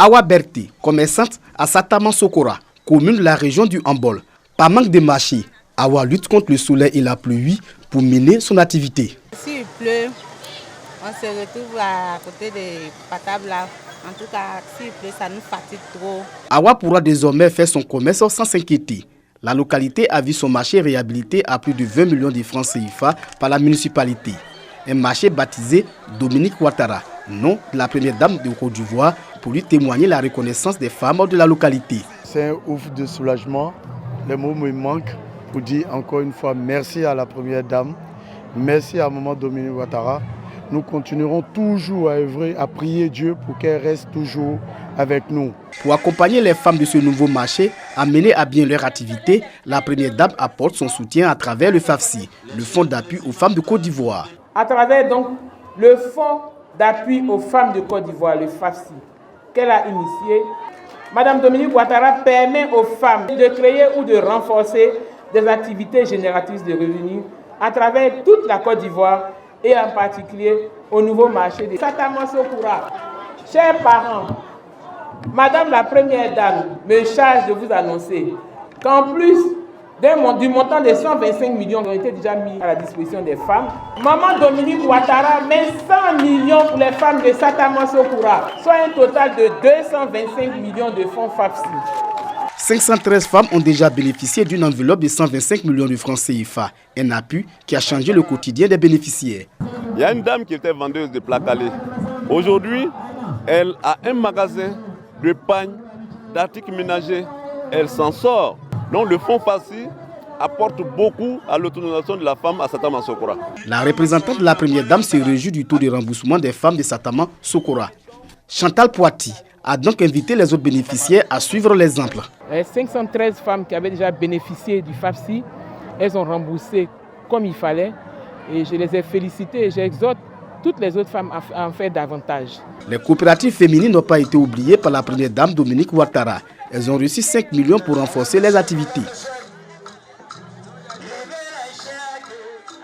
Awa Berté, commerçante à Satama Sokora, commune de la région du Hambol. Par manque de marché, Awa lutte contre le soleil et la pluie pour mener son activité. S'il pleut, on se retrouve à côté des patables là. En tout cas, s'il pleut, ça nous fatigue trop. Awa pourra désormais faire son commerce sans s'inquiéter. La localité a vu son marché réhabilité à plus de 20 millions de francs CFA par la municipalité. Un marché baptisé Dominique Ouattara, nom de la première dame de Côte d'Ivoire, pour lui témoigner la reconnaissance des femmes de la localité. C'est un ouf de soulagement. Les mots me manquent pour dire encore une fois merci à la première dame, merci à maman Dominique Ouattara. Nous continuerons toujours à œuvrer, à prier Dieu pour qu'elle reste toujours avec nous. Pour accompagner les femmes de ce nouveau marché à mener à bien leur activité, la première dame apporte son soutien à travers le FAFSI, le Fonds d'appui aux femmes de Côte d'Ivoire. À travers donc le Fonds d'appui aux femmes de Côte d'Ivoire, le FAFSI, qu'elle a initié, Madame Dominique Ouattara permet aux femmes de créer ou de renforcer des activités génératrices de revenus à travers toute la Côte d'Ivoire et en particulier au nouveau marché de Satama Sokora. Chers parents, Madame la Première Dame me charge de vous annoncer qu'en plus du montant de 125 millions qui ont été déjà mis à la disposition des femmes, Maman Dominique Ouattara met 100 millions pour les femmes de Satama Sokora, soit un total de 225 millions de fonds FAFSI. 513 femmes ont déjà bénéficié d'une enveloppe de 125 millions de francs CFA, un appui qui a changé le quotidien des bénéficiaires. Il y a une dame qui était vendeuse de plats calés. Aujourd'hui, elle a un magasin de pagne, d'articles ménagers. Elle s'en sort. Donc le fonds FAFSI apporte beaucoup à l'autonomisation de la femme à Satama Sokora. La représentante de la première dame se réjouit du taux de remboursement des femmes de Satama Sokora. Chantal Poiti a donc invité les autres bénéficiaires à suivre l'exemple. Les 513 femmes qui avaient déjà bénéficié du FAFSI, elles ont remboursé comme il fallait. Et je les ai félicitées et j'exhorte toutes les autres femmes à en faire davantage. Les coopératives féminines n'ont pas été oubliées par la première dame Dominique Ouattara. Elles ont reçu 5 millions pour renforcer les activités.